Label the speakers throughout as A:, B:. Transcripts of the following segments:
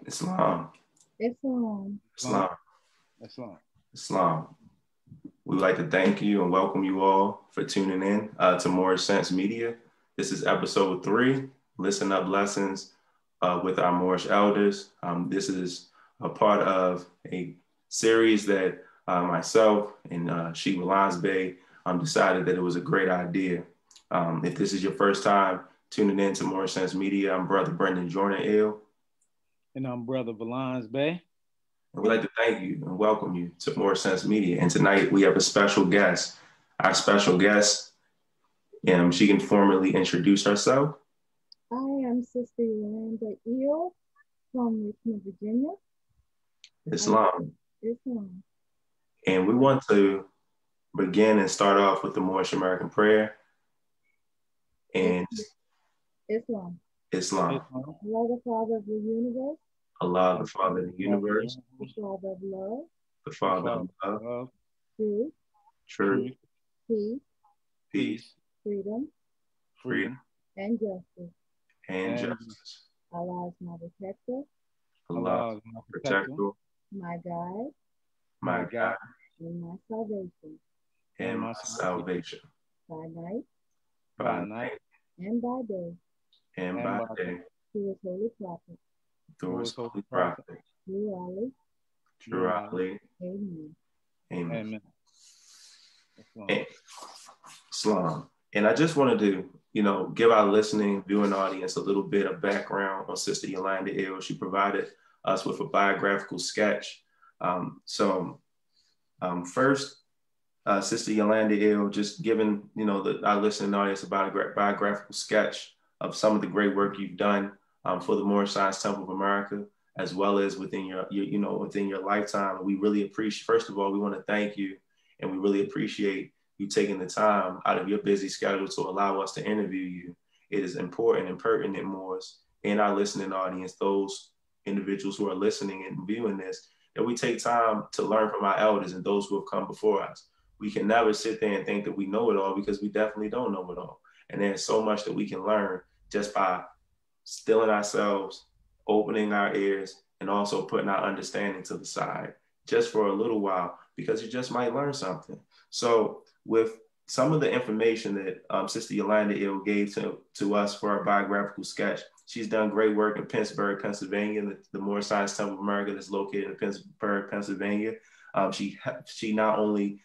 A: Islam,
B: Islam.
C: Islam.
A: Islam,
C: Islam.
A: Islam. We'd like to thank you and welcome you all for tuning in to Moorish Sense Media. This is episode 3, Listen Up Lessons with our Moorish elders. This is a part of a series that myself and Sheikh Bay decided that it was a great idea. If this is your first time tuning in to Moorish Sense Media, I'm Brother Brendan Jordan Ill.
C: And I'm Brother Valance Bay.
A: And we'd like to thank you and welcome you to Moorish Sense Media. And tonight we have a special guest. Our special guest, she can formally introduce herself.
B: I am Sister Yolanda from Richmond, Virginia.
A: Islam.
B: Islam.
A: And we want to begin and start off with the Moorish American prayer. And
B: Islam.
A: Islam.
B: Allah, the Father of the universe.
A: Allah, the Father of the universe.
B: The Father of love.
A: The Father of love.
B: Truth.
A: Peace.
B: Freedom. And justice. Allah is my protector.
A: Allah is my protector.
B: My guide.
A: My God.
B: And my salvation.
A: And my salvation.
B: By night.
A: By night.
B: And by day.
A: And by day.
B: Through his holy prophet.
A: Through his holy prophet.
B: Through Ali.
A: Through Ali.
B: Amen.
A: Amen. Islam. And I just wanted to, give our listening, viewing audience a little bit of background on Sister Yolanda Ill. She provided us with a biographical sketch. First, Sister Yolanda Ill, just giving, our listening audience about a biographical sketch of some of the great work you've done for the Moorish Science Temple of America, as well as within your within your lifetime. We really appreciate, first of all, we want to thank you, and we really appreciate you taking the time out of your busy schedule to allow us to interview you. It is important and pertinent, Moors, in our listening audience, those individuals who are listening and viewing this, that we take time to learn from our elders and those who have come before us. We can never sit there and think that we know it all, because we definitely don't know it all. And there's so much that we can learn just by stilling ourselves, opening our ears, and also putting our understanding to the side just for a little while, because you just might learn something. So with some of the information that Sister Yolanda Ill gave to us for our biographical sketch, she's done great work in Pittsburgh, Pennsylvania, the Moorish Science Temple of America that's located in Pittsburgh, Pennsylvania. She not only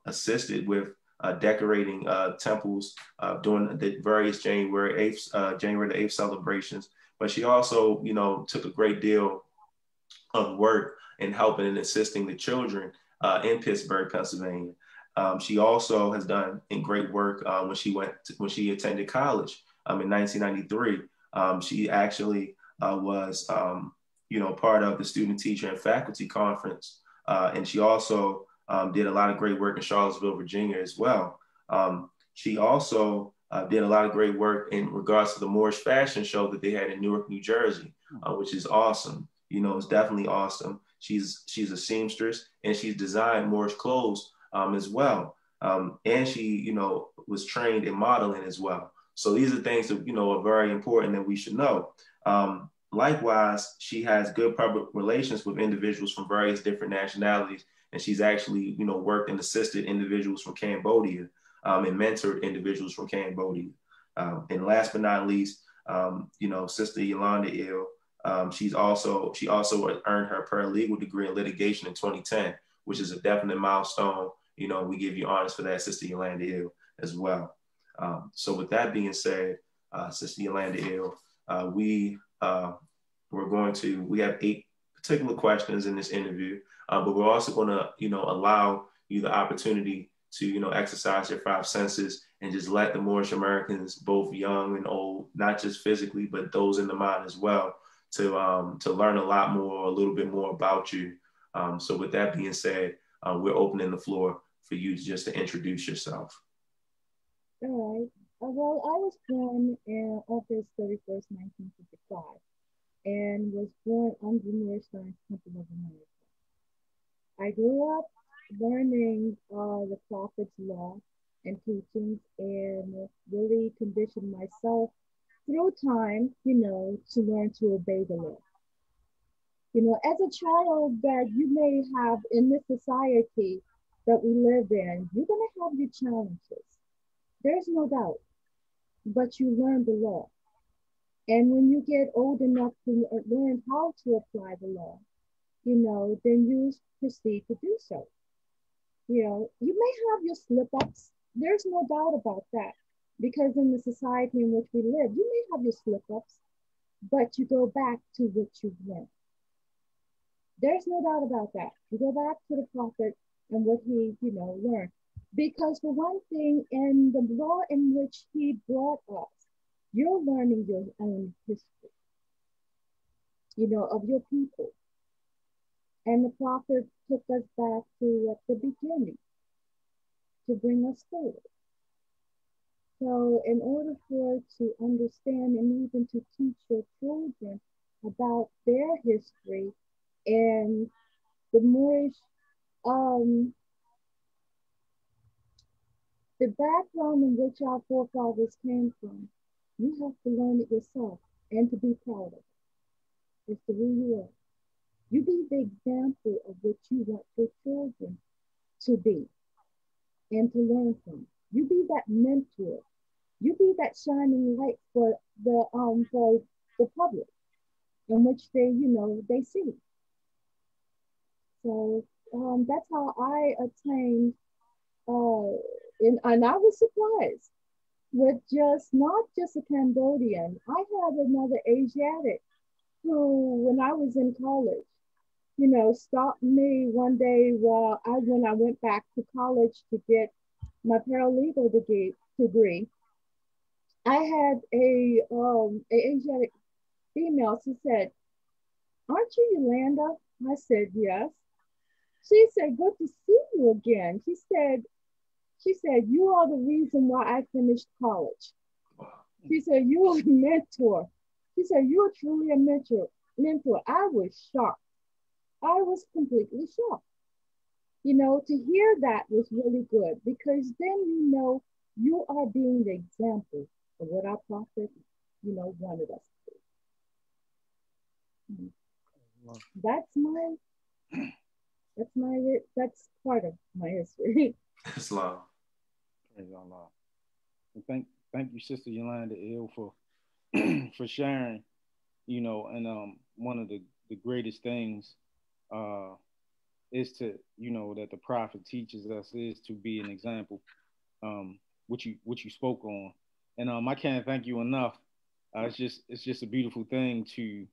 A: assisted with decorating temples during the various January the 8th celebrations, but she also, took a great deal of work in helping and assisting the children in Pittsburgh, Pennsylvania. She also has done great work when she attended college in 1993. She actually was, part of the Student Teacher and Faculty Conference, and she also did a lot of great work in Charlottesville, Virginia as well. She also did a lot of great work in regards to the Moorish fashion show that they had in Newark, New Jersey, which is awesome. It's definitely awesome. She's a seamstress, and she's designed Moorish clothes as well. And she, was trained in modeling as well. So these are things that, are very important that we should know. Likewise, she has good public relations with individuals from various different nationalities. And she's actually, worked and assisted individuals from Cambodia and mentored individuals from Cambodia. And last but not least, Sister Yolanda Ill, she also earned her paralegal degree in litigation in 2010, which is a definite milestone. We give you honors for that, Sister Yolanda Ill, as well. So with that being said, Sister Yolanda Ill, we have 8 particular questions in this interview, but we're also going to, allow you the opportunity to, exercise your 5 senses and just let the Moorish Americans, both young and old, not just physically, but those in the mind as well, to learn a lot more, a little bit more about you. So with that being said, we're opening the floor for you just to introduce yourself.
B: All right. Well, I was born on August 31st, 1955, and was born under the Moorish Science Temple of America. I grew up learning the Prophet's law and teachings, and really conditioned myself through time, to learn to obey the law. As a child that you may have in this society that we live in, you're going to have your challenges. There's no doubt, but you learn the law. And when you get old enough to learn how to apply the law, then you proceed to do so. You may have your slip ups. There's no doubt about that. Because in the society in which we live, you may have your slip ups, but you go back to what you've learned. There's no doubt about that. You go back to the prophet and what he, learned. Because for one thing, in the law in which he brought us, you're learning your own history, of your people. And the prophet took us back to at the beginning to bring us forward. So in order for us to understand and even to teach your children about their history and the Moorish, the background in which our forefathers came from, you have to learn it yourself and to be proud of it. It's the who you are. You be the example of what you want your children to be and to learn from. You be that mentor. You be that shining light for the public in which they see. So that's how I attained, uh, and I was surprised with just not just a Cambodian. I had another Asiatic who, when I was in college, stopped me one day when I went back to college to get my paralegal degree. I had a Asiatic female. She said, "Aren't you Yolanda?" I said, "Yes." She said, "Good to see you again." She said, "You are the reason why I finished college." She said, "You are a mentor." She said, "You are truly a mentor." I was shocked. I was completely shocked. To hear that was really good because then you are being the example of what our prophet, wanted us to do. That's my that's part of my history.
A: Islam.
C: Praise Allah. And thank you, Sister Yolanda Ill, for for sharing. And one of the greatest things uh, is to that the prophet teaches us is to be an example, which you spoke on, and I can't thank you enough. It's just a beautiful thing to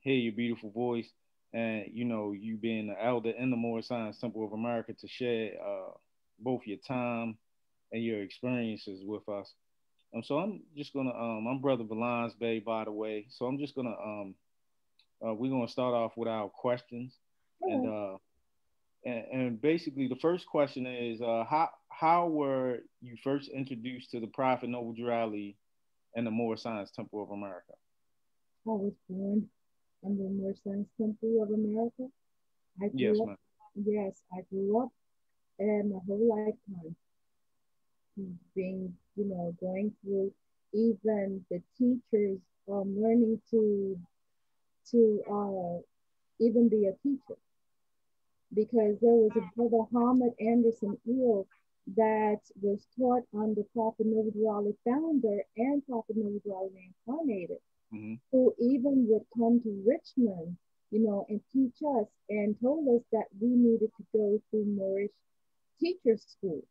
C: hear your beautiful voice, and you being the elder in the Moorish Science Temple of America to share both your time and your experiences with us. So I'm just gonna I'm Brother Valance Bay, by the way. So I'm just gonna we're gonna start off with our questions, and
B: All
C: and basically the first question is how were you first introduced to the Prophet Noble Drew Ali and the Moorish Science Temple of America?
B: I was born in the Moorish Sense Media of America. I
C: Yes,
B: grew up,
C: ma'am.
B: yes, I grew up and my whole lifetime being, going through even the teachers learning to even be a teacher because there was a brother Hamid Anderson Eel that was taught under Prophet Noble Ali founder and Prophet Noble Ali incarnated,
C: Mm-hmm.
B: who even would come to Richmond, and teach us and told us that we needed to go to Moorish teacher school.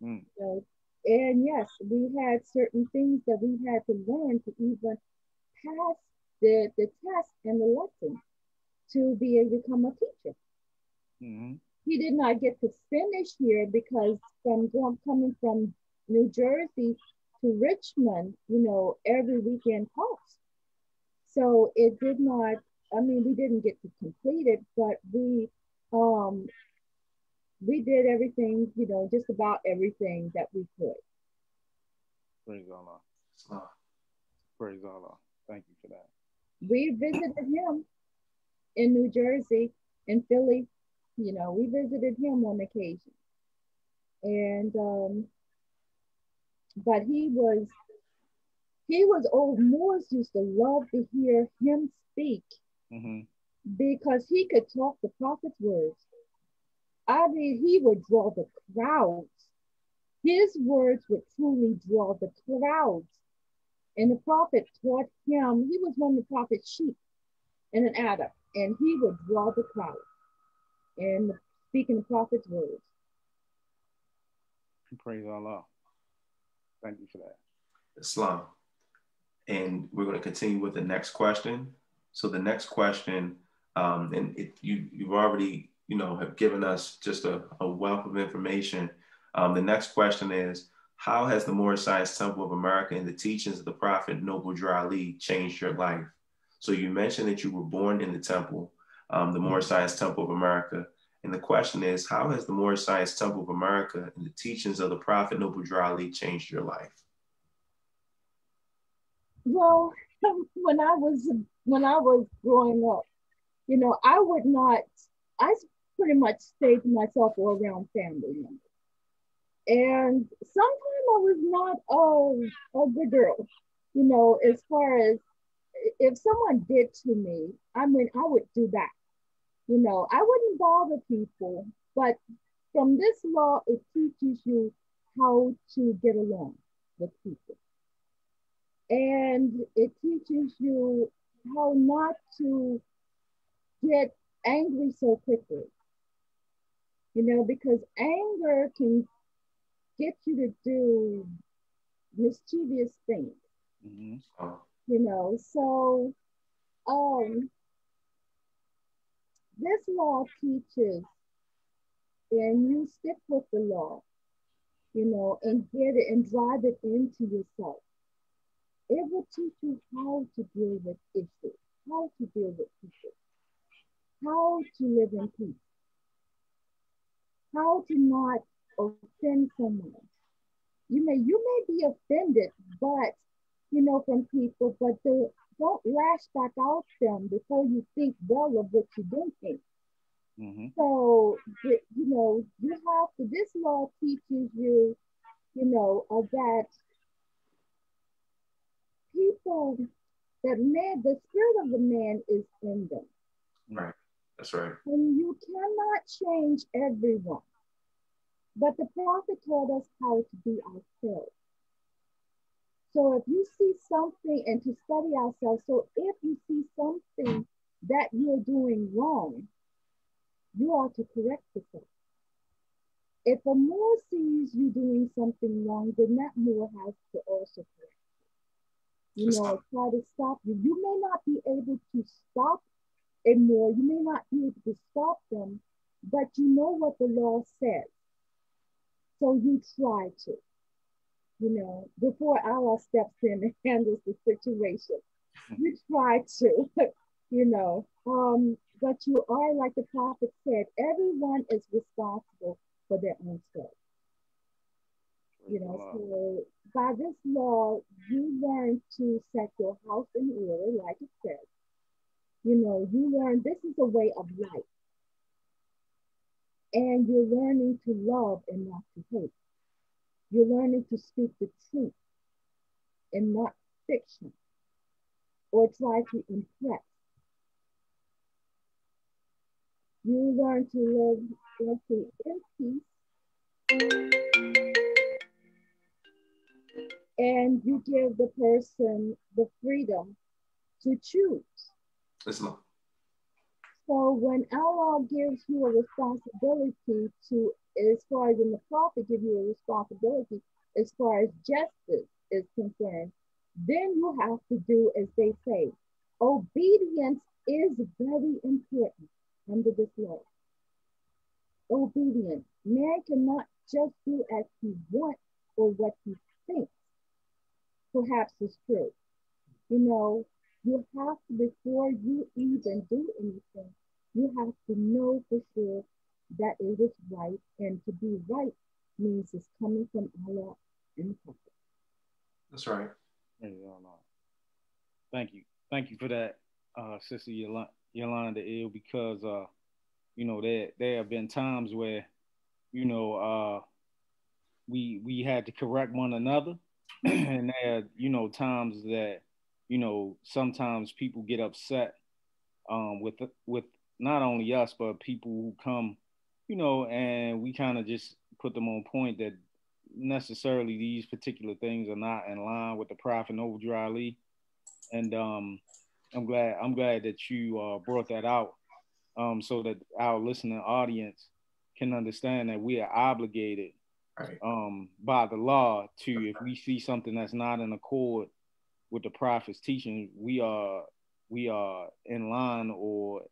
C: Mm.
B: So, and yes, we had certain things that we had to learn to even pass the test and the lesson to be able to become a teacher.
C: Mm-hmm.
B: He did not get to finish here because coming from New Jersey to Richmond, every weekend cost. So it did not, I mean, we didn't get to complete it, but um we did everything, just about everything that we could.
C: Praise Allah.
A: Islam.
C: Praise Allah. Thank you for that.
B: We visited him in New Jersey, in Philly. We visited him on occasion. And but he was old Moors used to love to hear him speak
C: Mm-hmm.
B: because he could talk the prophet's words. I mean, he would draw the crowds. His words would truly draw the crowds. And the prophet taught him, he was one of the prophet's sheep and an adder, and he would draw the crowd and speaking the prophet's words.
C: Praise Allah. Thank you for that.
A: Islam. And we're going to continue with the next question. So the next question, and you've already, have given us just a wealth of information. The next question is, how has the Moorish Science Temple of America and the teachings of the Prophet Noble Drew Ali changed your life? So you mentioned that you were born in the temple, the Moorish Science Temple of America. And the question is, how has the Moorish Science Temple of America and the teachings of the Prophet Noble Drew Ali changed your life?
B: Well, when I was growing up, I would not. I pretty much stayed to myself or around family members, and sometimes I was not a good girl. As far as if someone did to me, I mean, I would do that. I wouldn't bother people, but from this law, it teaches you how to get along with people. And it teaches you how not to get angry so quickly, because anger can get you to do mischievous things,
C: Mm-hmm.
B: So um, this law teaches, and you stick with the law, and get it and drive it into yourself. It will teach you how to deal with issues, how to deal with people, how to live in peace, how to not offend someone. You may be offended, but from people, but don't lash back out them before you think well of what you're doing.
C: Mm-hmm.
B: So you have to. This law teaches you, that people, that man, the spirit of the man is in them.
A: Right. That's right.
B: And you cannot change everyone. But the prophet taught us how to be ourselves. So if you see something, and to study ourselves, so if you see something that you're doing wrong, you are to correct yourself. If a Moor sees you doing something wrong, then that Moor has to also correct you. Try to stop you. You may not be able to stop a Moor, you may not be able to stop them, but you know what the law says. So you try to, before Allah steps in and handles the situation. You try to, but you are, like the prophet said, everyone is responsible for their own stuff. So by this law, you learn to set your house in order, like it says. You learn this is a way of life. And you're learning to love and not to hate. You're learning to speak the truth and not fiction or try to impress. You learn to live, in peace, and you give the person the freedom to choose.
A: Islam.
B: So when Allah gives you a responsibility to, as far as in the prophet give you a responsibility as far as justice is concerned, then you have to do as they say. Obedience is very important under this law. Obedience. Man cannot just do as he wants or what he thinks perhaps is true. You have to, before you even do anything, you have to know for sure that it is right. And to be right means it's coming from Allah and the Prophet.
A: That's right.
C: Thank you. Thank you for that, Sister Yolanda Ill, because there have been times where, we had to correct one another. And there are, times that, sometimes people get upset with not only us but people who come, and we kind of just put them on point that necessarily these particular things are not in line with the Prophet Noble Drew Ali. And I'm glad that you brought that out, so that our listening audience can understand that we are obligated,
A: Right.
C: by the law, to, if we see something that's not in accord with the Prophet's teaching, we are in line, or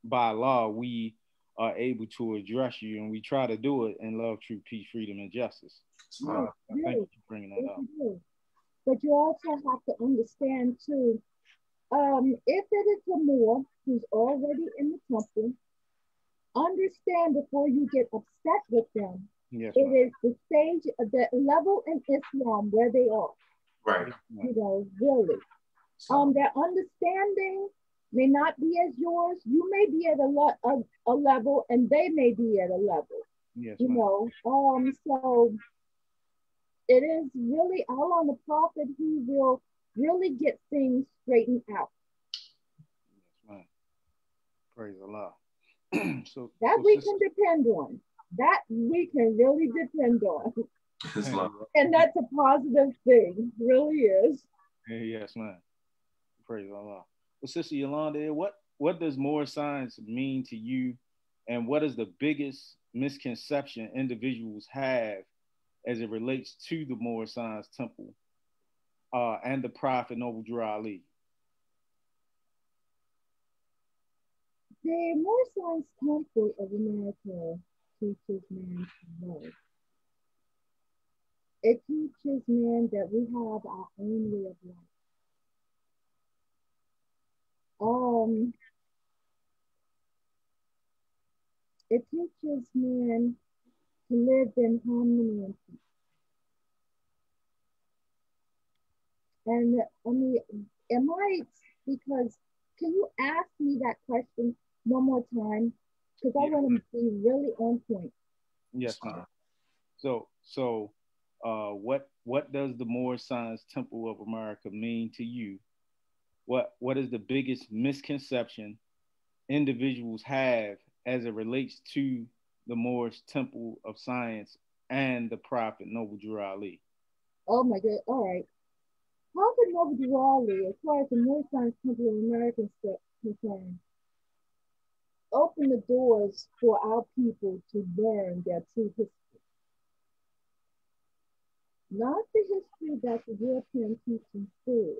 C: by law we are able to address you, and we try to do it in love, truth, peace, freedom, and justice.
B: Yes,
C: I thank you for bringing that
B: yes,
C: up.
B: you do. But you also have to understand too, if it is a Moor who's already in the temple, understand before you get upset with them.
C: Yes,
B: It
C: ma'am.
B: is the stage, the level in Islam where they are,
A: Right.
C: Yes, ma'am.
B: really.
A: So,
B: Their understanding may not be as yours. You may be at a level, and they may be at a level.
C: Yes,
B: You
C: ma'am.
B: know, so it is really all on the prophet who will really get things straightened out.
C: Yes, ma'am. Praise Allah. so,
B: That
C: so
B: we
C: sister,
B: can depend on. That we can really depend on.
A: Islam.
B: And that's a positive thing, really is.
C: yes, ma'am. Praise Allah. Well, Sister Yolanda, what does more science mean to you, and what is the biggest misconception individuals have as it relates to the Moorish Science Temple, and the Prophet Noble Drew Ali?
B: The Moorish Science Temple of America teaches man to love. It teaches man that we have our own way of life. It teaches man to live in harmony and peace. And I mean, am I, because, can you ask me that question one more time? Because I
C: Yeah.
B: want to be really on point.
C: Yes, ma'am. So, what does the Moorish Science Temple of America mean to you? What is the biggest misconception individuals have as it relates to the Moorish Temple of Science and the Prophet Noble Drew Ali?
B: Oh my God. All right. Prophet Noble Raleigh, as far as the Moorish Science Temple of America is concerned, open the doors for our people to learn their true history. Not the history that the European teaching stood,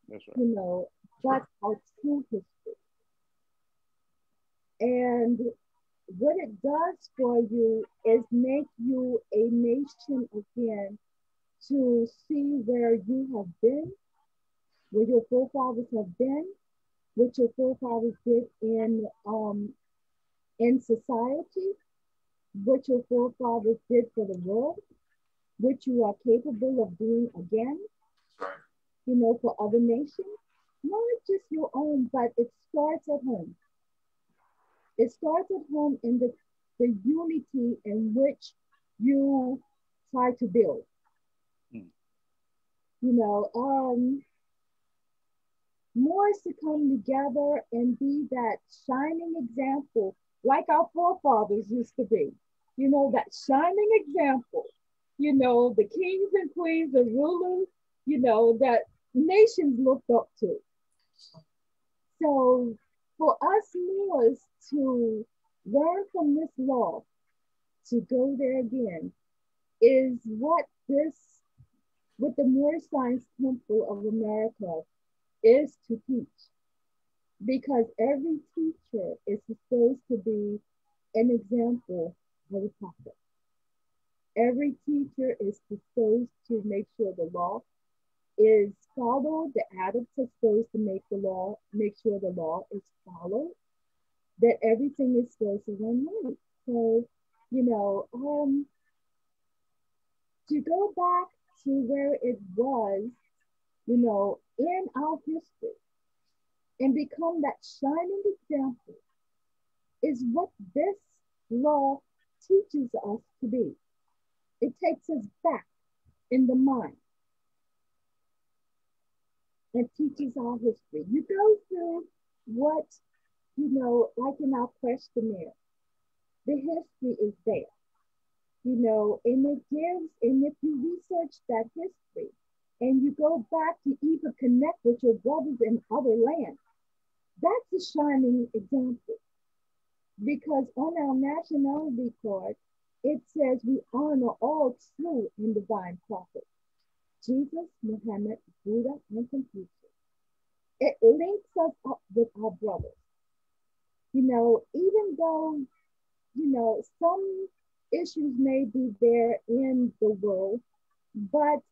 C: That's right.
B: but our true history. And what it does for you is make you a nation again, to see where you have been, where your forefathers have been, what your forefathers did in society, what your forefathers did for the world, what you are capable of doing again,
A: Right.
B: for other nations. Not just your own, but it starts at home. It starts at home in the unity in which you try to build.
C: Mm.
B: You know, more is to come together and be that shining example, like our forefathers used to be. That shining example. The kings and queens and rulers, that nations looked up to. So for us Moors to learn from this law, to go there again, is what the Moorish Science Temple of America is to teach. Because every teacher is supposed to be an example of the prophet. Every teacher is supposed to make sure the law is followed. The adepts are supposed to make sure the law is followed, that everything is supposed to run right. So, to go back to where it was, in our history, and become that shining example, is what this law teaches us to be. It takes us back in the mind and teaches our history. You go through what like in our questionnaire, the history is there, and it gives, and if you research that history and you go back to even connect with your brothers in other lands, that's a shining example. Because on our nationality card, it says we honor all true and divine prophets: Jesus, Muhammad, Buddha, and Confucius. It links us up with our brothers. Even though, some issues may be there in the world, but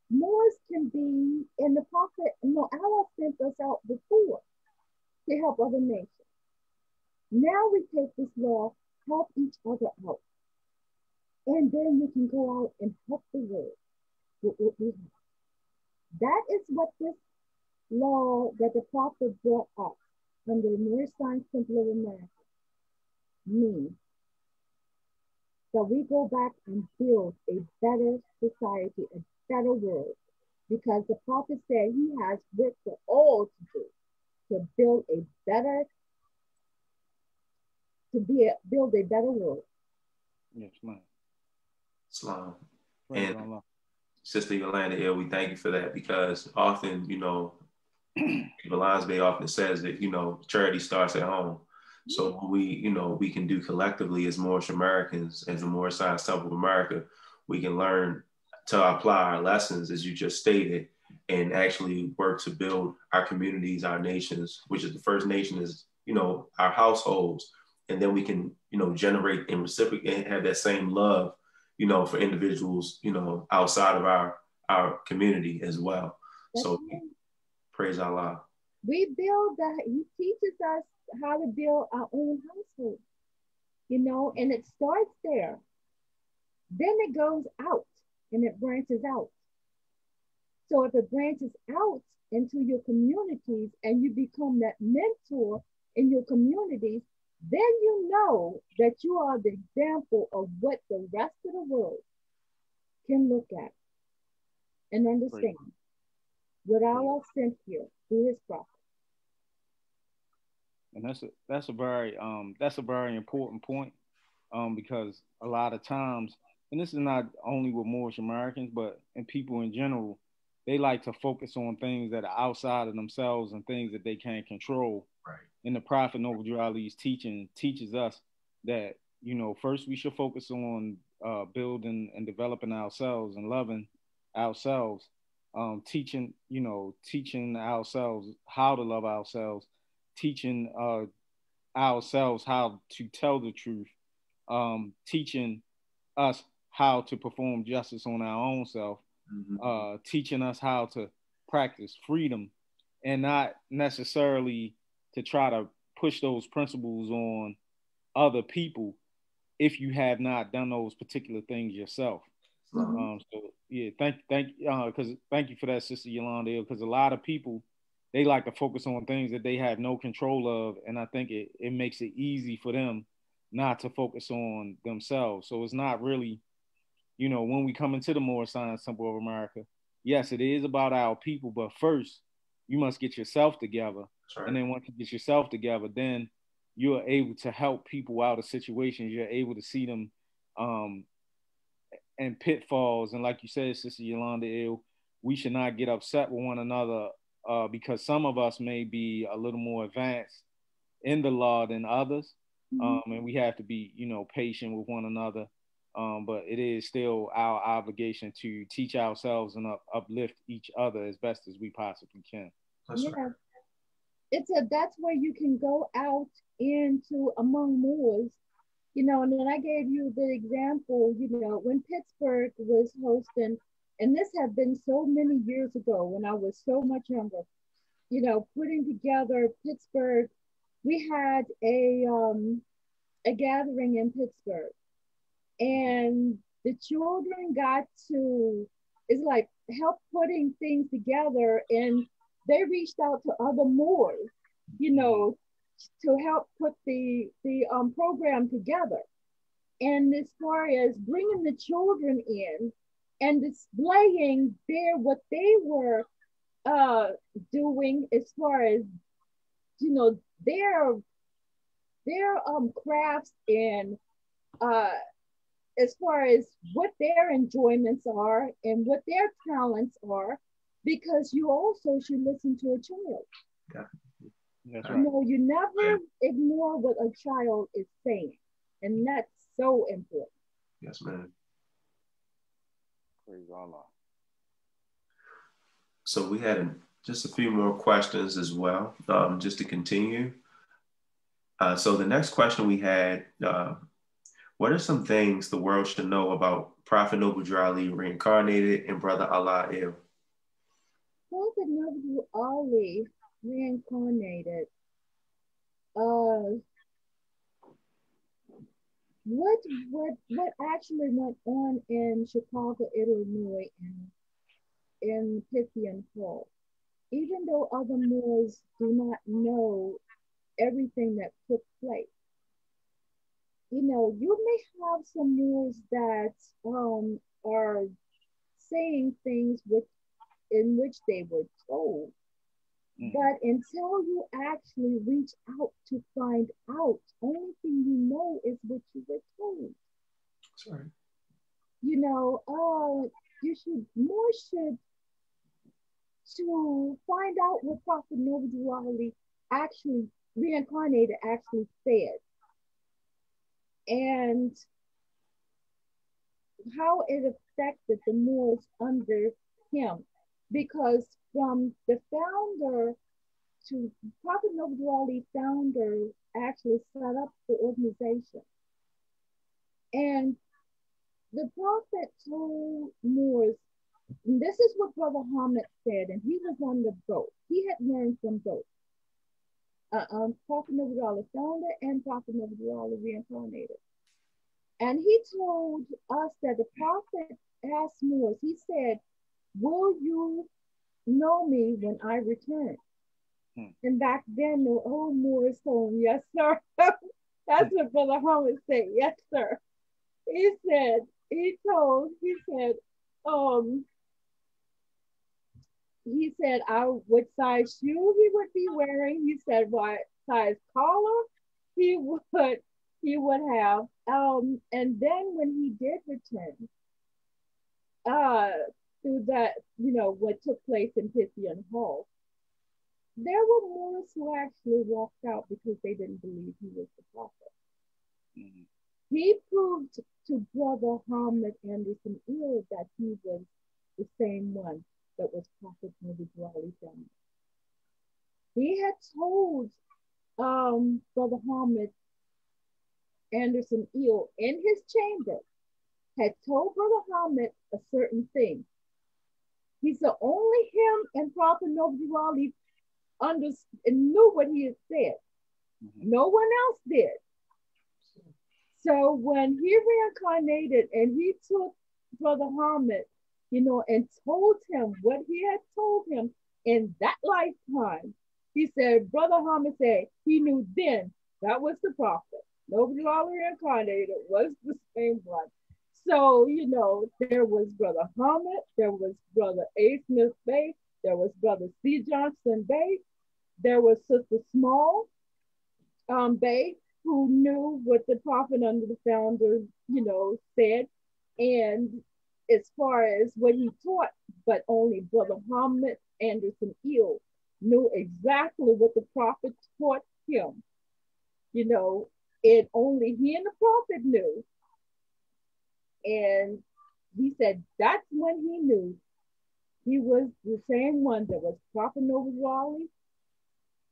B: Moors can be, and the prophet, Allah sent us out before to help other nations. Now we take this law, help each other out, and then we can go out and help the world with what we have. That is what this law that the prophet brought up under the Moorish Science Temple of America means. That we go back and build a better society, a better world, because the prophet said he has work for all to do to build a better, build a better world.
C: Yes, ma'am.
A: Islam. And Sister Yolanda, we thank you for that, because often, Yolanda's Bay often says that, charity starts at home. So what we can do collectively as Moorish Americans, as the Moorish Science Temple of America, we can learn to apply our lessons, as you just stated, and actually work to build our communities, our nations, which is the first nation is, our households. And then we can, generate and reciprocate and have that same love, for individuals, outside of our community as well. That's so right. Praise Allah.
B: We build that. He teaches us how to build our own household, and it starts there. Then it goes out and it branches out. So if it branches out into your communities and you become that mentor in your communities, then you know that you are the example of what the rest of the world can look at and understand what Allah sent here through his prophet.
C: And that's a very important point, because a lot of times, and this is not only with Moorish Americans, but in people in general, they like to focus on things that are outside of themselves and things that they can't control.
A: Right.
C: And the Prophet Noble Drew Ali's teaching teaches us that, first we should focus on building and developing ourselves and loving ourselves, teaching ourselves how to love ourselves, teaching ourselves how to tell the truth, teaching us how to perform justice on our own self, teaching us how to practice freedom, and not necessarily to try to push those principles on other people if you have not done those particular things yourself. So yeah, thank you for that, Sister Yolanda, because a lot of people, they like to focus on things that they have no control of, and I think it makes it easy for them not to focus on themselves. So it's not really, when we come into the Moorish Science Temple of America, yes, it is about our people, but first you must get yourself together. Right. And then once you get yourself together, then you're able to help people out of situations. You're able to see them and pitfalls. And like you said, Sister Yolanda, we should not get upset with one another because some of us may be a little more advanced in the law than others. And we have to be, patient with one another. But it is still our obligation to teach ourselves and uplift each other as best as we possibly can.
B: Yeah. That's where you can go out into among Moors, and then I gave you the example, when Pittsburgh was hosting, and this had been so many years ago when I was so much younger, putting together Pittsburgh, we had a gathering in Pittsburgh, and the children got to, it's like help putting things together, and they reached out to other Moors, to help put the program together. And as far as bringing the children in and displaying what they were doing as far as, their their crafts and uh, as far as what their enjoyments are and what their talents are, because you also should listen to a child.
A: Yeah.
C: That's
B: You
C: right.
B: know, you never ignore what a child is saying, and that's so important.
A: Yes, man.
C: Praise Allah.
A: So we had just a few more questions as well, just to continue. So the next question we had, what are some things the world should know about Prophet Noble Drew Ali reincarnated and Brother Allah Il?
B: Prophet Nabi Ali reincarnated. Uh, what actually went on in Chicago, Illinois, in Pythian Hall? Even though other Moors do not know everything that took place, you know, you may have some Moors that are saying things in which they were told. But until you actually reach out to find out, only thing you know is what you were told.
A: Sorry.
B: You know, you should more should to find out what Prophet Noble Ali actually reincarnated actually said and how it affected the Moors under him. Because from the founder to Prophet Noble Ali founder actually set up the organization. And the Prophet told Moors, and this is what Brother Hamid said, and he was on the boat. He had learned from both. Prophet Noble Ali founder and Prophet Noble Ali reincarnated. And he told us that the Prophet asked Moors, he said, will you know me when I return? And back then, the old Moors told him, yes, sir. That's what Brother Hamid said, yes, sir. He said, um, he said, what size shoe he would be wearing. He said, what size collar he would have. And then when he did return, through that, you know, what took place in Pythian Hall, there were Moors who actually walked out because they didn't believe he was the prophet. Mm-hmm. He proved to Brother Hamid Anderson Eel that he was the same one that was Prophet Noble Ali found. He had told Brother Hamid Anderson Eel in his chamber, had told Brother Hamid a certain thing. He said only him and Prophet Noble Ali understood and knew what he had said. Mm-hmm. No one else did. So when he reincarnated and he took Brother Hamid, you know, and told him what he had told him in that lifetime, he said, Brother Hamid said he knew then that was the prophet. Nobody reincarnated was the same one. So, you know, there was Brother Hamid, there was Brother A. Smith Bay, there was Brother C. Johnson Bay, there was Sister Small Bay, who knew what the prophet under the founder, you know, said. And as far as what he taught, but only Brother Hamid Anderson Eel knew exactly what the prophet taught him. You know, and only he and the prophet knew. And he said that's when he knew he was the same one that was Prophet Noble Ali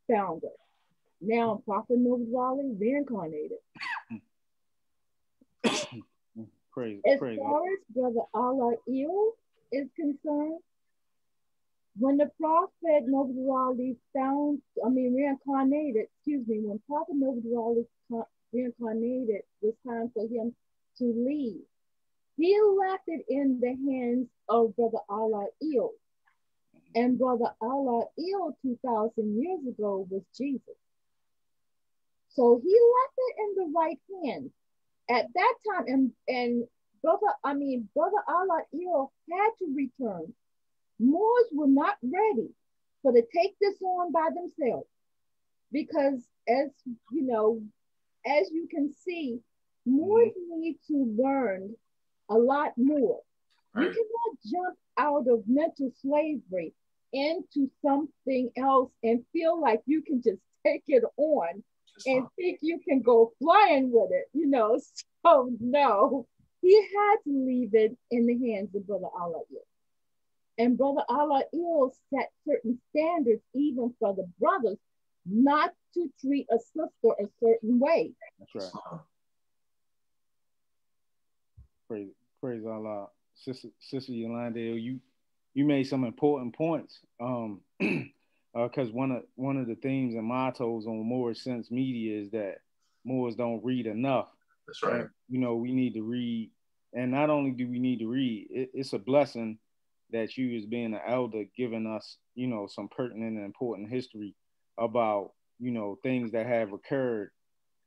B: founder. Now Prophet Noble Ali reincarnated. As far as Brother Allah Il is concerned, when the Prophet Noble Ali reincarnated, when Prophet Noble Ali reincarnated, it was time for him to leave. He left it in the hands of Brother Allah Il. And Brother Allah Il 2,000 years ago was Jesus. So he left it in the right hands. At that time, and Brother Allah Il had to return. Moors were not ready to take this on by themselves. Because as you know, as you can see, Moors need to learn a lot more. You
A: Right.
B: cannot jump out of mental slavery into something else and feel like you can just take it on and think you can go flying with it, you know. So no, he had to leave it in the hands of Brother Allah. And Brother Allah set certain standards even for the brothers not to treat a sister a certain way.
C: That's right. Praise Allah. Sister Yolanda, you made some important points. Because one of the themes and mottos on Moorish Sense Media is that Moors don't read enough.
A: That's right.
C: And, you know, we need to read. And not only do we need to read, it's a blessing that you, as being an elder, giving us, you know, some pertinent and important history about, you know, things that have occurred.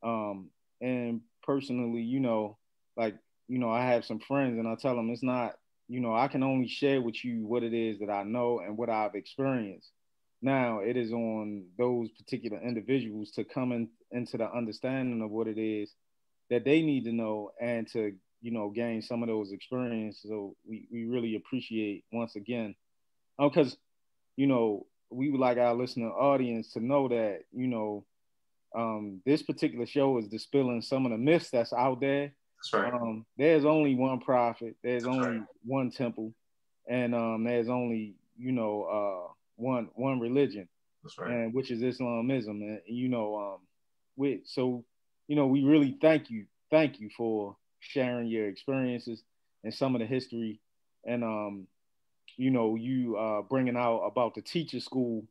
C: And personally, you know, like, you know, I have some friends and I tell them it's not, you know, I can only share with you what it is that I know and what I've experienced. Now it is on those particular individuals to come into the understanding of what it is that they need to know and to, you know, gain some of those experiences. So we really appreciate once again, because, you know, we would like our listener audience to know that, you know, this particular show is dispelling some of the myths that's out there.
A: That's right.
C: There's only one prophet, there's
A: That's
C: only
A: right.
C: one temple, and there's only, you know, one religion,
A: That's right.
C: and which is Islamism. And you know, so, you know, we really thank you for sharing your experiences and some of the history, and you know, you bringing out about the teacher school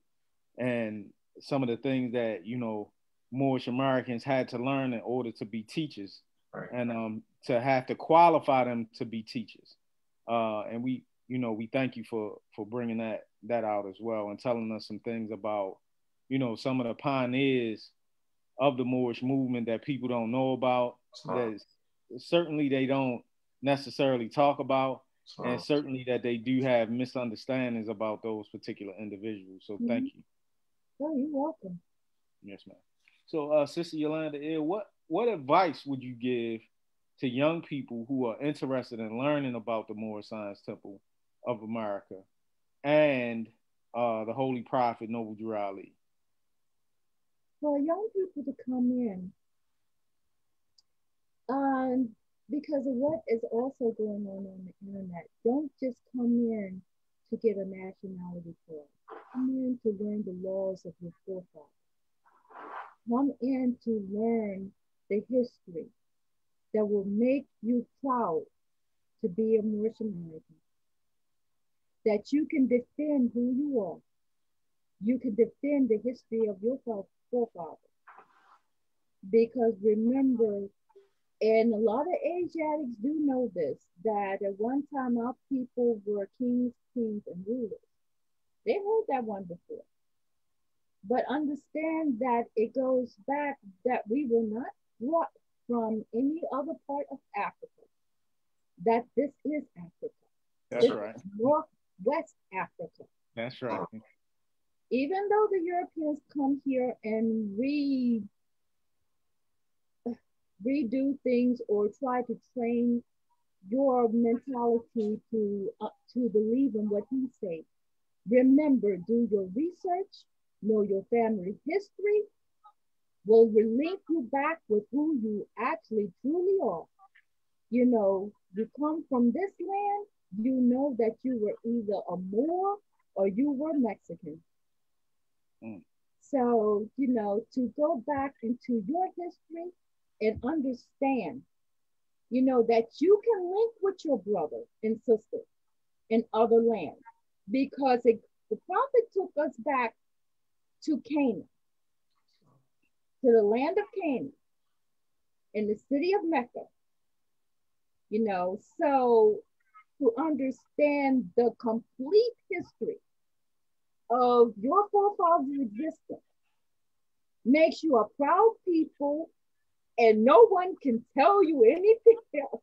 C: and some of the things that, you know, Moorish Americans had to learn in order to be teachers,
A: Right.
C: and to have to qualify them to be teachers. And we, you know, we thank you for bringing that out as well and telling us some things about, you know, some of the pioneers of the Moorish movement that people don't know about, that certainly they don't necessarily talk about, and certainly that they do have misunderstandings about those particular individuals. So thank you.
B: Oh, you're welcome.
C: Yes, ma'am. So, Sister Yolanda, what advice would you give to young people who are interested in learning about the Moorish Science Temple of America and the Holy Prophet Noble Drew Ali?
B: For young people to come in, because of what is also going on the internet, don't just come in to get a nationality card. Come in to learn the laws of your forefathers. Come in to learn the history that will make you proud to be a Moorish American. That you can defend who you are. You can defend the history of your forefathers. Because remember, and a lot of Asiatics do know this, that at one time our people were kings, queens, and rulers. They heard that one before. But understand that it goes back that we were not brought from any other part of Africa, that this is Africa.
C: That's right.
B: Northwest Africa.
C: That's right.
B: Even though the Europeans come here and redo things or try to train your mentality to believe in what he says, remember, do your research, know your family history, will link you back with who you actually truly are. You know, you come from this land, you know that you were either a Moor or you were Mexican. So, you know, to go back into your history and understand, you know, that you can link with your brother and sister in other lands, because the prophet took us back to Canaan, to the land of Canaan, in the city of Mecca. You know, so to understand the complete history of your forefathers' existence makes you a proud people, and no one can tell you anything else.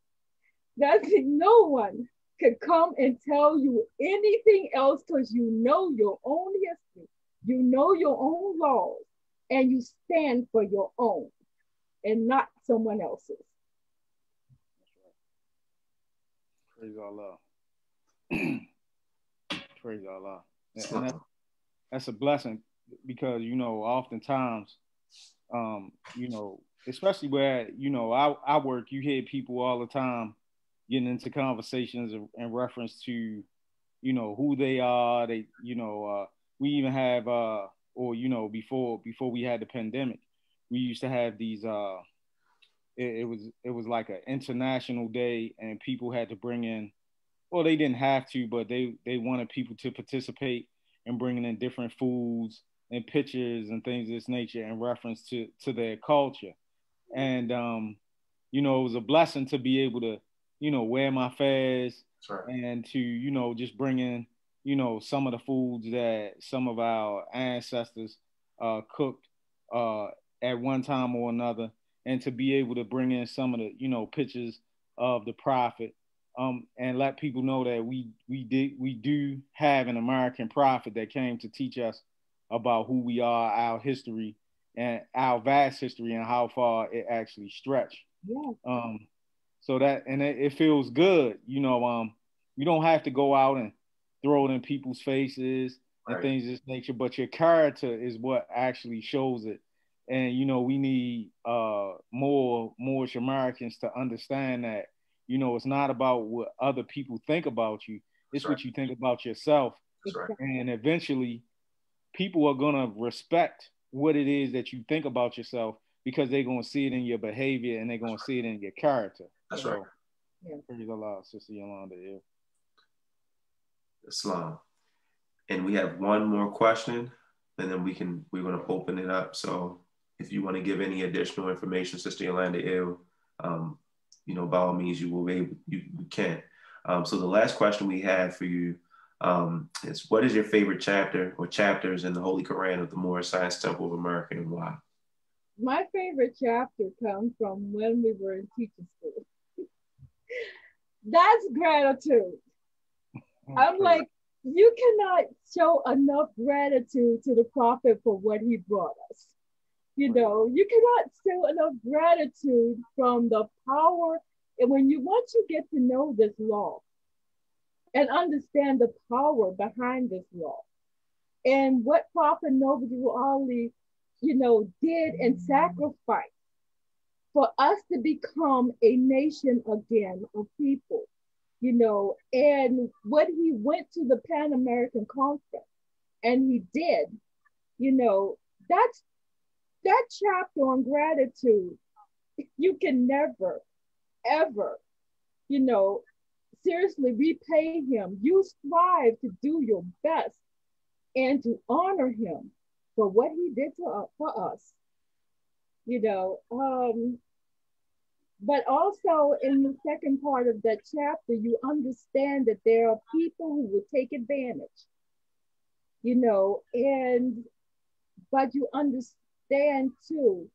B: No one can come and tell you anything else, because you know your own history, you know your own laws, and you stand for your own. and not someone else's.
C: Praise Allah. Praise Allah. And that's a blessing because, you know, oftentimes, you know, especially where, you know, I work, you hear people all the time getting into conversations in reference to, you know, who they are. They, you know, we even have, or, you know, before we had the pandemic, we used to have these, it was like an international day and people had to bring in, well, they didn't have to, but they wanted people to participate in bringing in different foods and pictures and things of this nature in reference to their culture. And you know, it was a blessing to be able to, you know, wear my fez and to, you know, just bring in, you know, some of the foods that some of our ancestors cooked at one time or another, and to be able to bring in some of the, you know, pictures of the prophet, and let people know that we do have an American prophet that came to teach us about who we are, our history, and our vast history, and how far it actually stretched.
B: Yeah.
C: So that, and it feels good, you know. You don't have to go out and throw it in people's faces and things of this nature, but your character is what actually shows it. And you know, we need more Moorish Americans to understand that, you know, it's not about what other people think about you, it's what you think about yourself. And eventually people are gonna respect what it is that you think about yourself because they're gonna see it in your behavior and they're gonna see it in your character.
A: That's right.
C: Yeah. Praise Allah, Sister Yolanda. Yeah.
A: Islam. And we have one more question, and then we're going to open it up. So if you want to give any additional information, Sister Yolanda, you know, by all means, you will be able, you can. So the last question we have for you is, what is your favorite chapter or chapters in the Holy Quran of the Moorish Science Temple of America, and why?
B: My favorite chapter comes from when we were in teaching school. That's gratitude. I'm like, you cannot show enough gratitude to the prophet for what he brought us. You know, you cannot show enough gratitude from the power. And once you get to know this law and understand the power behind this law and what Prophet Noble Ali, you know, did and sacrificed for us to become a nation again of people, you know, and what he went to the Pan American Conference and he did, you know, that chapter on gratitude, you can never, ever, you know, seriously repay him. You strive to do your best and to honor him for what he did for us, you know. But also in the second part of that chapter, you understand that there are people who will take advantage, you know, but you understand too,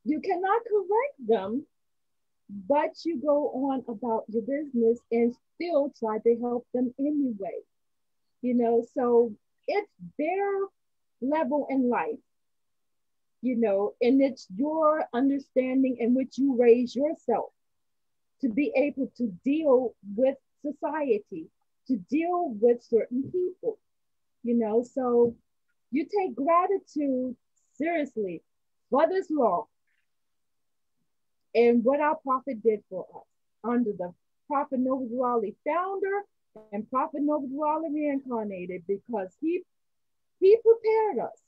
B: you cannot correct them, but you go on about your business and still try to help them anyway, you know. So it's their level in life, you know, and it's your understanding in which you raise yourself to be able to deal with society, to deal with certain people, you know. So you take gratitude seriously for this law and what our prophet did for us under the Prophet Noble Ali founder and Prophet Noble Ali reincarnated, because he prepared us,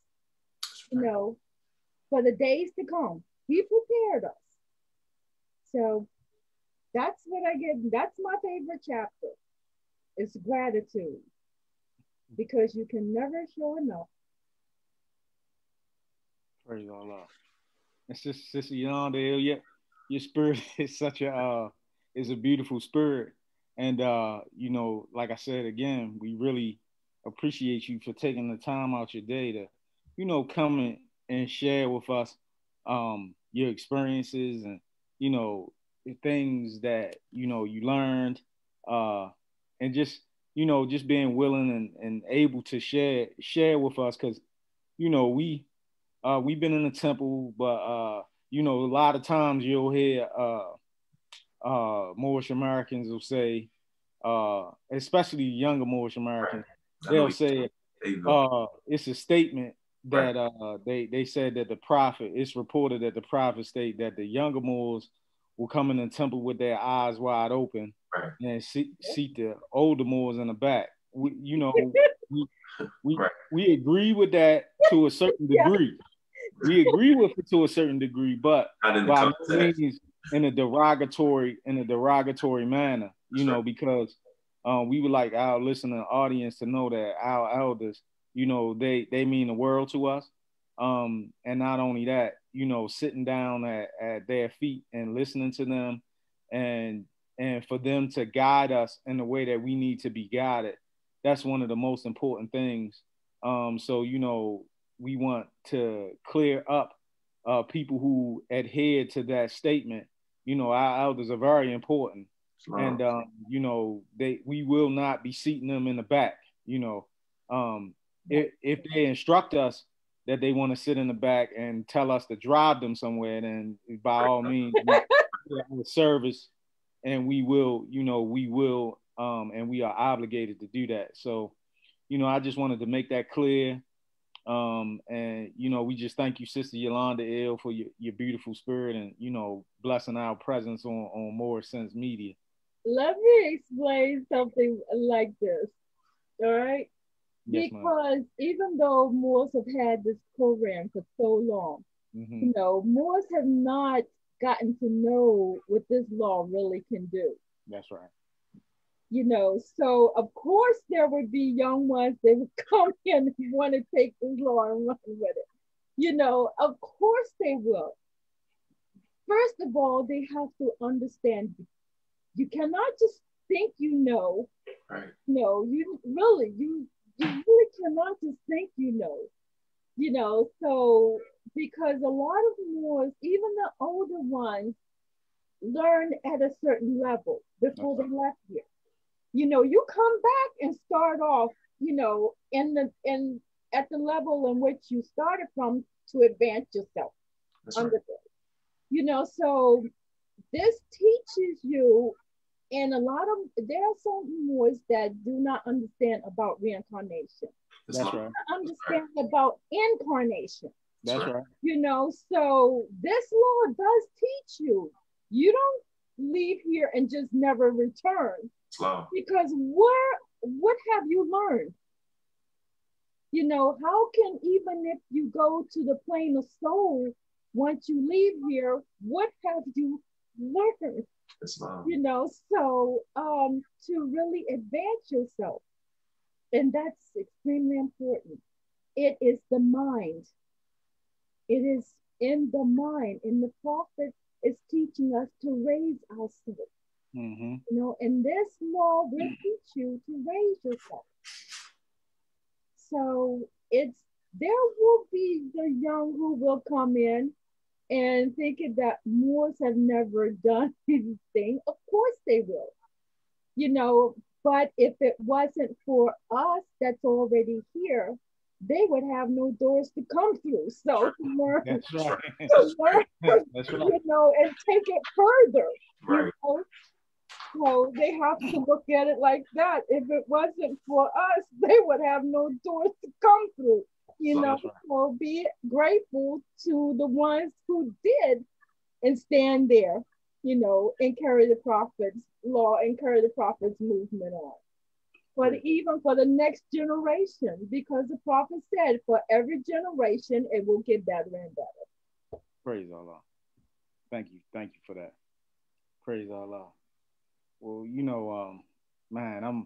B: you know, for the days to come. He prepared us. So that's what I get. That's my favorite chapter. It's gratitude, because you can never show enough.
C: Praise Allah. And Sister Yolanda, yeah, your spirit is such a is a beautiful spirit. And you know, like I said again, we really appreciate you for taking the time out your day to, you know, come and share with us your experiences and, you know, the things that, you know, you learned, and just, you know, just being willing and able to share with us, because, you know, we've been in the temple, but you know, a lot of times you'll hear Moorish Americans will say, especially younger Moorish Americans, they'll say it's a statement that they said that the prophet, it's reported that the prophet state that the younger Moors will come in the temple with their eyes wide open and seat the older Moors in the back. You know, we agree with that to a certain degree. We agree with it to a certain degree, but by no means in a derogatory manner, you know, because we would like our listening audience to know that our elders, you know, they mean the world to us. And not only that, you know, sitting down at their feet and listening to them and for them to guide us in the way that we need to be guided. That's one of the most important things. So, you know, we want to clear up people who adhere to that statement. You know, our elders are very important. And, you know, we will not be seating them in the back. You know, if they instruct us that they want to sit in the back and tell us to drive them somewhere, then by all means, we are service and we will, you know, and we are obligated to do that. So, you know, I just wanted to make that clear. And, you know, we just thank you, Sister Yolanda Ill, for your beautiful spirit and, you know, blessing our presence on Moorish Sense Media.
B: Let me explain something like this, all right?
C: Yes,
B: because even though Moors have had this program for so long, you know, Moors have not gotten to know what this law really can do.
C: That's right.
B: You know, so of course there would be young ones that would come in and want to take this law and run with it. You know, of course they will. First of all, they have to understand you cannot just think you know.
A: Right.
B: No, you really cannot just think you know. You know, so because a lot of Moors, even the older ones, learn at a certain level before they left here. You know, you come back and start off, you know, at the level in which you started from to advance yourself.
A: That's right.
B: You know, so this teaches you, and there are some Moors that do not understand about reincarnation.
C: That's right.
B: Understand about incarnation.
C: That's right.
B: You know, so this law does teach you. You don't leave here and just never return.
A: Wow.
B: Because what have you learned? You know, how can, even if you go to the plane of soul, once you leave here, what have you learned? You know, so to really advance yourself, and that's extremely important. It is the mind. It is in the mind, and the prophet is teaching us to raise ourselves. You know, and this law will teach you to raise yourself. So there will be the young who will come in and thinking that Moors have never done anything. Of course they will. You know, but if it wasn't for us that's already here, they would have no doors to come through. So to learn,
C: That's right.
B: That's right. You know, and take it further.
A: Right.
B: You know? So they have to look at it like that. If it wasn't for us, they would have no doors to come through. You know, right. So be grateful to the ones who did and stand there, you know, and carry the prophet's law and carry the prophet's movement on. But even for the next generation, because the prophet said for every generation, it will get better and better.
C: Praise Allah. Thank you for that. Praise Allah. Well, you know, man,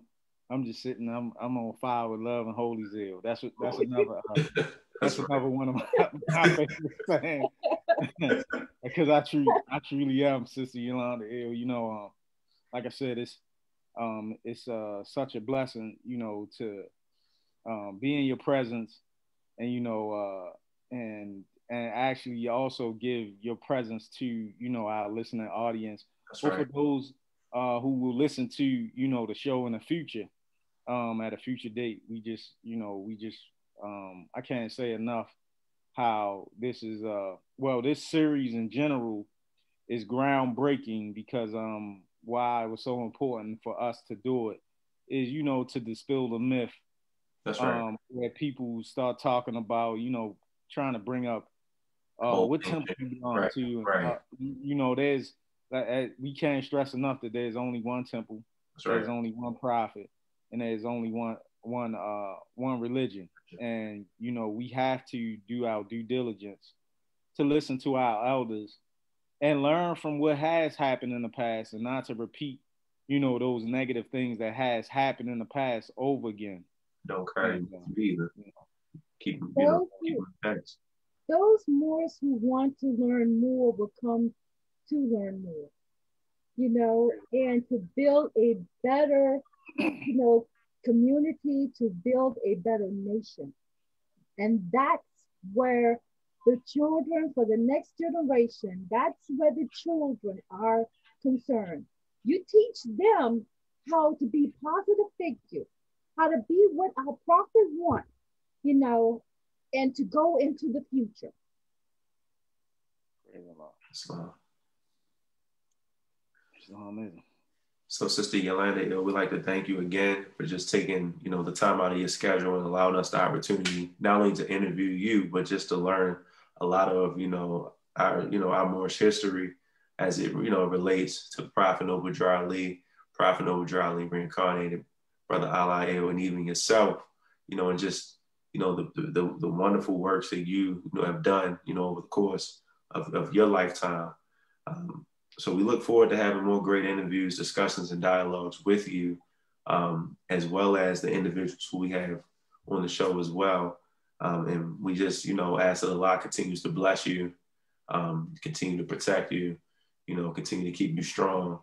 C: I'm just sitting. I'm on fire with love and holy zeal. That's another one of my favorite sayings. Because I truly am, Sister Yolanda Ill. You know, like I said, it's such a blessing, you know, to be in your presence, and you know, and actually also give your presence to, you know, our listening audience.
A: That's
C: or
A: right.
C: For those who will listen to, you know, the show in the future, at a future date. We just I can't say enough how this is well, this series in general is groundbreaking because why it was so important for us to do it is, you know, to dispel the myth.
A: That's right.
C: Where people start talking about, you know, trying to bring up
A: Whole
C: what
A: thing.
C: temple you belong
A: Right.
C: to.
A: Right.
C: You know, there's we can't stress enough that there's only one temple,
A: That's
C: there's
A: right.
C: only one prophet, and there's only one religion. And you know, we have to do our due diligence to listen to our elders and learn from what has happened in the past, and not to repeat, you know, those negative things that has happened in the past over again.
A: Don't carry
C: And
A: you either.
C: you know,
A: Keep,
B: Those
A: keep
B: who,
A: thanks.
B: those Moors who want to learn more will come to learn more, and to build a better, community, to build a better nation. And that's where the children, for the next generation, that's where the children are concerned. You teach them how to be positive figures, how to be what our prophet wants, you know, and to go into the future.
A: Islam.
C: Islam is.
A: So, Sister Yolanda, we'd like to thank you again for just taking, the time out of your schedule and allowing us the opportunity not only to interview you, but just to learn a lot of, our Moorish history as it, relates to Prophet Noble Ali, Prophet Noble Ali reincarnated, Brother Allah, and even yourself, and just, the wonderful works that you, have done, over the course of your lifetime. So we look forward to having more great interviews, discussions, and dialogues with you, as well as the individuals who we have on the show as well. And we just, ask that Allah continues to bless you, continue to protect you, continue to keep you strong,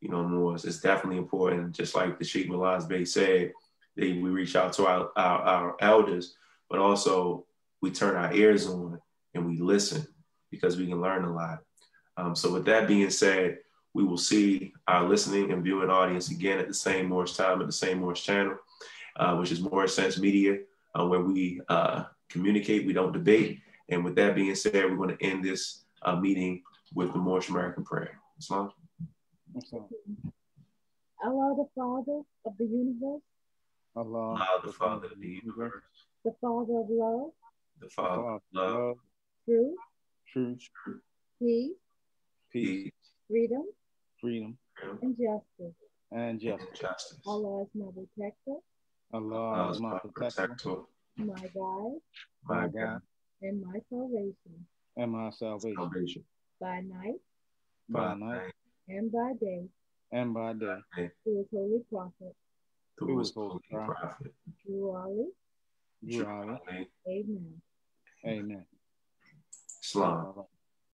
A: more. It's definitely important, just like the Sheikh Malaz Bey said, that we reach out to our elders, but also we turn our ears on and we listen because we can learn a lot. So with that being said, we will see our listening and viewing audience again at the same Moorish time at the same Moorish channel, which is Moorish Sense Media, where we communicate, we don't debate. And with that being said, we're going to end this meeting with the Moorish American prayer. Islam.
B: Allah, the Father of the universe.
C: Allah,
A: the Father of the universe.
B: The Father of love.
A: The Father of love.
B: Truth.
C: Truth.
B: Peace.
A: Peace.
B: Freedom.
C: Freedom.
B: And justice.
C: And justice.
B: Allah is my protector.
C: Allah is my protector.
B: My guide.
A: My God.
B: And my salvation.
C: And my salvation.
B: By night.
C: By night.
B: And by day.
C: And by day.
B: Through his holy prophet.
A: Through his holy prophet.
B: Through Ali.
C: Through Ali.
B: Amen.
C: Amen.
A: Islam.